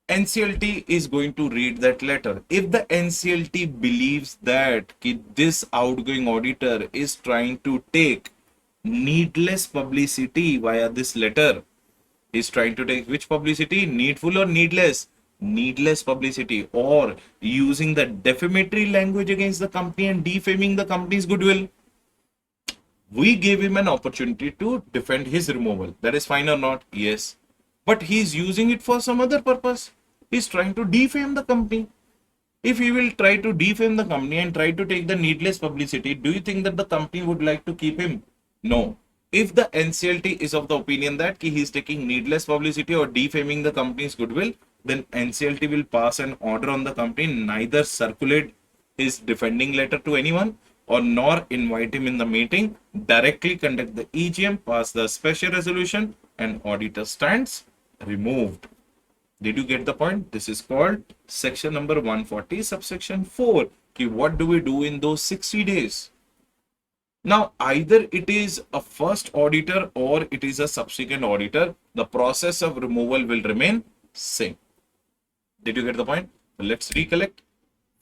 NCLT is going to read that letter. If the NCLT believes that this outgoing auditor is trying to take needless publicity via this letter, is trying to take which publicity? Needful or needless? Needless publicity, or using the defamatory language against the company and defaming the company's goodwill. We gave him an opportunity to defend his removal. That is fine or not? Yes. But he's using it for some other purpose. He's trying to defame the company. If he will try to defame the company and try to take the needless publicity, do you think that the company would like to keep him? No. If the NCLT is of the opinion that he is taking needless publicity or defaming the company's goodwill, then NCLT will pass an order on the company neither circulate his defending letter to anyone or nor invite him in the meeting, directly conduct the EGM, pass the special resolution, and auditor stands removed. Did you get the point? This is called section number 140, subsection 4. Okay, what do we do in those 60 days? Now, either it is a first auditor or it is a subsequent auditor, the process of removal will remain same. Did you get the point? Let's recollect.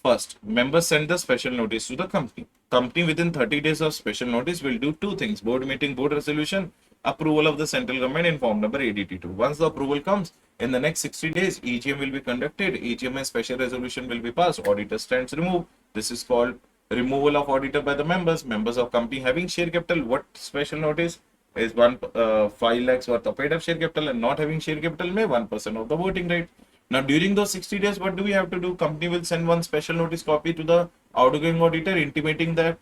First, members send the special notice to the company. Company within 30 days of special notice will do two things: board meeting, board resolution, approval of the central government in form number AUDIT-2. Once the approval comes, in the next 60 days, EGM will be conducted, EGM and special resolution will be passed, auditor stands removed. This is called removal of auditor by the members. Members of company having share capital, what special notice is 5 lakhs worth of paid up share capital, and not having share capital may 1% of the voting right. Now, during those 60 days, what do we have to do? Company will send one special notice copy to the outgoing auditor intimating that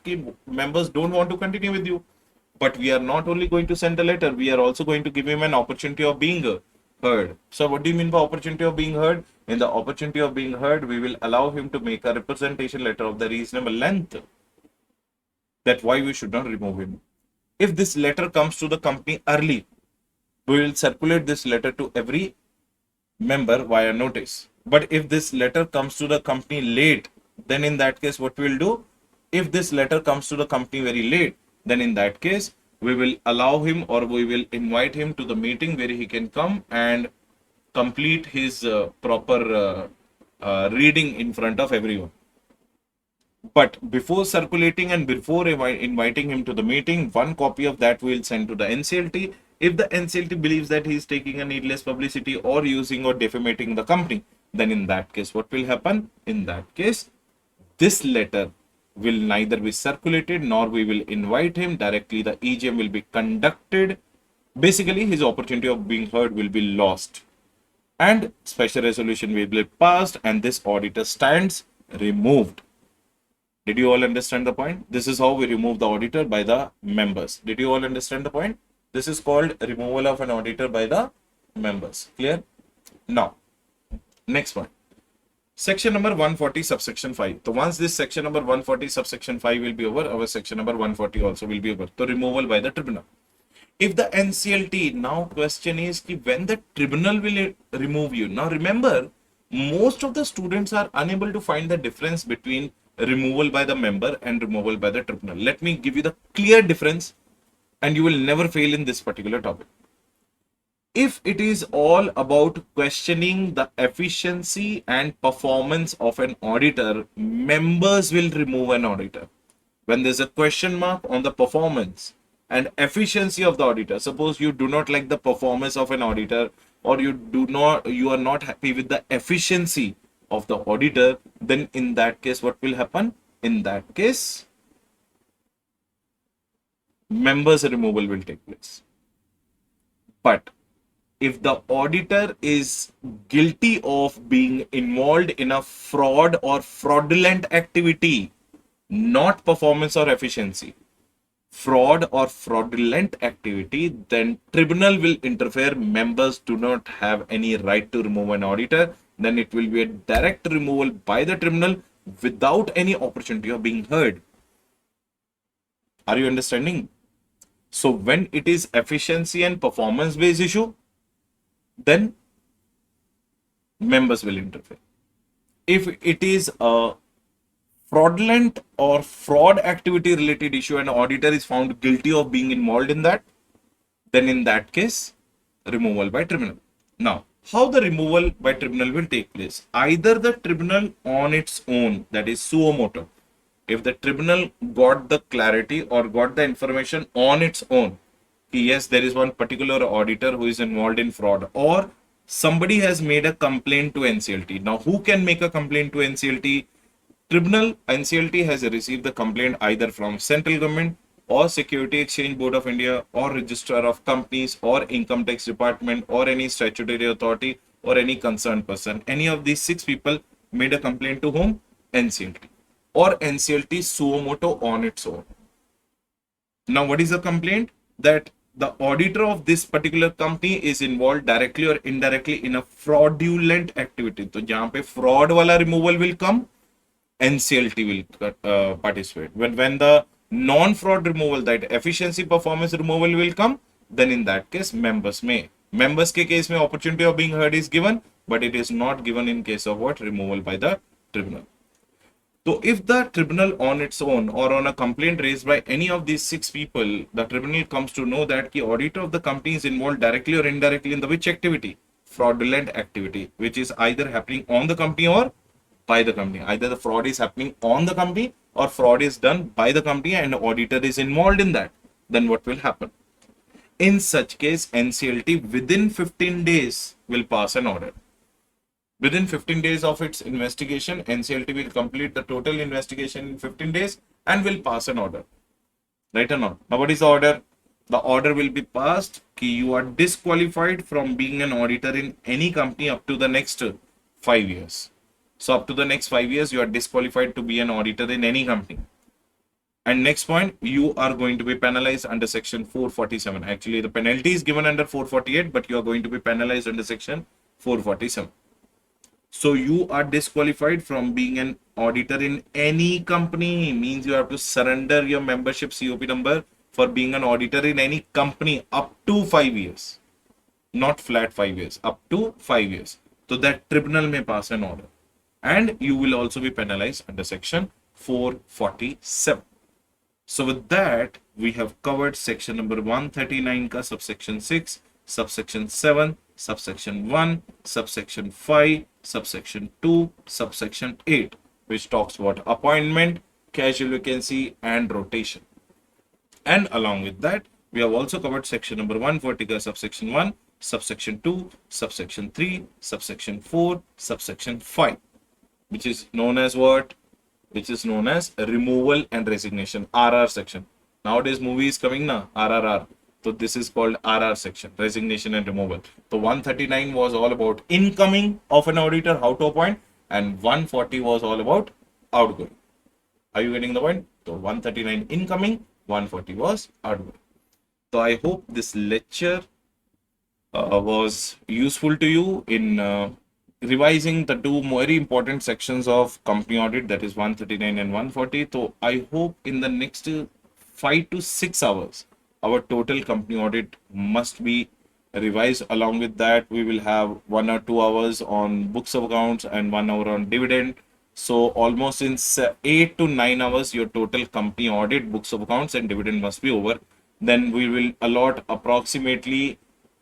members don't want to continue with you. But we are not only going to send a letter, we are also going to give him an opportunity of being heard. So what do you mean by opportunity of being heard? In the opportunity of being heard, we will allow him to make a representation letter of the reasonable length that why we should not remove him. If this letter comes to the company early, we will circulate this letter to every member via notice. But if this letter comes to the company late, then in that case, what we will do? If this letter comes to the company very late, then in that case, we will allow him or we will invite him to the meeting where he can come and complete his proper reading in front of everyone. But before circulating and before inviting him to the meeting, one copy of that we will send to the NCLT. If the NCLT believes that he is taking a needless publicity or using or defamating the company, then in that case, what will happen? In that case, this letter will neither be circulated nor we will invite him. Directly the EGM will be conducted. Basically, his opportunity of being heard will be lost. And special resolution will be passed and this auditor stands removed. Did you all understand the point? This is how we remove the auditor by the members. Did you all understand the point? This is called removal of an auditor by the members. Clear? Now, next one. Section number 140, subsection 5. So once this section number 140, subsection 5 will be over, our section number 140 also will be over. So removal by the tribunal. If the NCLT, now question is when the tribunal will remove you. Now remember, most of the students are unable to find the difference between removal by the member and removal by the tribunal. Let me give you the clear difference and you will never fail in this particular topic. If it is all about questioning the efficiency and performance of an auditor, members will remove an auditor. When there's a question mark on the performance and efficiency of the auditor, suppose you do not like the performance of an auditor or you are not happy with the efficiency of the auditor, then in that case, what will happen? In that case, members removal will take place. But if the auditor is guilty of being involved in a fraud or fraudulent activity, not performance or efficiency, fraud or fraudulent activity, then tribunal will interfere. Members do not have any right to remove an auditor. Then it will be a direct removal by the tribunal without any opportunity of being heard. Are you understanding? So when it is efficiency and performance based issue, then members will interfere. If it is a fraudulent or fraud activity related issue and auditor is found guilty of being involved in that, then in that case, removal by tribunal. Now, how the removal by tribunal will take place. Either the tribunal on its own, that is suo motu, if the tribunal got the clarity or got the information on its own, yes, there is one particular auditor who is involved in fraud, or somebody has made a complaint to NCLT. Now, who can make a complaint to NCLT? Tribunal. NCLT has received the complaint either from central government or Security Exchange Board of India or Registrar of Companies or Income Tax Department or any statutory authority or any concerned person. Any of these 6 people made a complaint to whom? NCLT, or NCLT suo motu on its own. Now, what is the complaint? That the auditor of this particular company is involved directly or indirectly in a fraudulent activity. So, जहाँ पे fraud वाला removal will come, NCLT will participate. When the non-fraud removal, that efficiency performance removal will come, then in that case, members may. Members के case में opportunity of being heard is given, but it is not given in case of what? Removal by the tribunal. So if the tribunal on its own or on a complaint raised by any of these 6 people, the tribunal comes to know that the auditor of the company is involved directly or indirectly in the which activity? Fraudulent activity, which is either happening on the company or by the company. Either the fraud is happening on the company or fraud is done by the company and the auditor is involved in that. Then what will happen? In such case, NCLT within 15 days will pass an order. Within 15 days of its investigation, NCLT will complete the total investigation in 15 days and will pass an order. Right or not? Now, what is the order? The order will be passed that you are disqualified from being an auditor in any company up to the next 5 years. So, up to the next 5 years, you are disqualified to be an auditor in any company. And next point, you are going to be penalized under section 447. Actually, the penalty is given under 448, but you are going to be penalized under section 447. So you are disqualified from being an auditor in any company. Means you have to surrender your membership COP number for being an auditor in any company up to 5 years. Not flat 5 years, up to 5 years. So that tribunal may pass an order. And you will also be penalized under section 447. So with that, we have covered section number 139 ka subsection 6, subsection 7, subsection 1, subsection 5, subsection 2, subsection 8, which talks about appointment, casual vacancy, and rotation. And along with that, we have also covered section number 140, subsection 1, subsection 2, subsection 3, subsection 4, subsection 5, which is known as what? Which is known as removal and resignation, RR section. Nowadays, movie is coming na, RRR. So this is called RR section, resignation and removal. So 139 was all about incoming of an auditor, how to appoint, and 140 was all about outgoing. Are you getting the point? So 139 incoming, 140 was outgoing. So I hope this lecture was useful to you in revising the 2 very important sections of company audit, that is 139 and 140. So I hope in the next 5 to 6 hours, our total company audit must be revised. Along with that, we will have 1 or 2 hours on books of accounts and 1 hour on dividend. So almost in 8 to 9 hours, your total company audit, books of accounts, and dividend must be over. Then we will allot approximately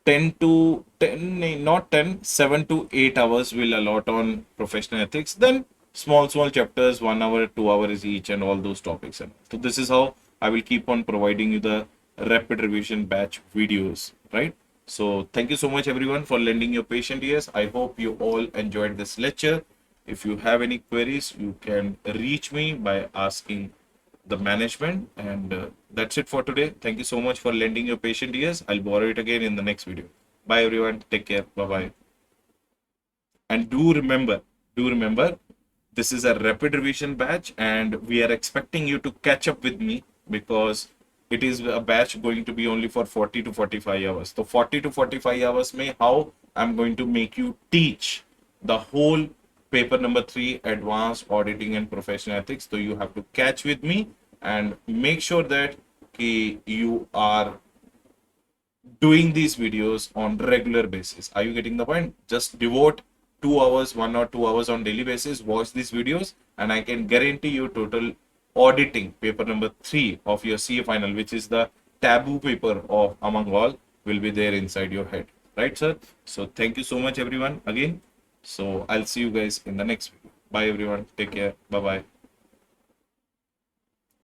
7 to 8 hours will allot on professional ethics. Then small chapters, 1 hour, 2 hours each, and all those topics. So this is how I will keep on providing you the rapid revision batch videos, right? So thank you so much everyone for lending your patient ears. I hope you all enjoyed this lecture. If you have any queries, you can reach me by asking the management, and that's it for today. Thank you so much for lending your patient ears. I'll borrow it again in the next video. Bye everyone. Take care. Bye-bye. And do remember, this is a rapid revision batch and we are expecting you to catch up with me because it is a batch going to be only for 40 to 45 hours. So 40 to 45 hours may how I'm going to make you teach the whole paper number 3, advanced auditing and professional ethics. So you have to catch with me and make sure that you are doing these videos on regular basis. Are you getting the point? Just devote 2 hours, 1 or 2 hours on daily basis, watch these videos, and I can guarantee you total auditing paper number 3 of your CA final, which is the taboo paper of among all, will be there inside your head, Right, sir? So thank you so much, everyone, again. So I'll see you guys in the next video. Bye, everyone. Take care. Bye-bye.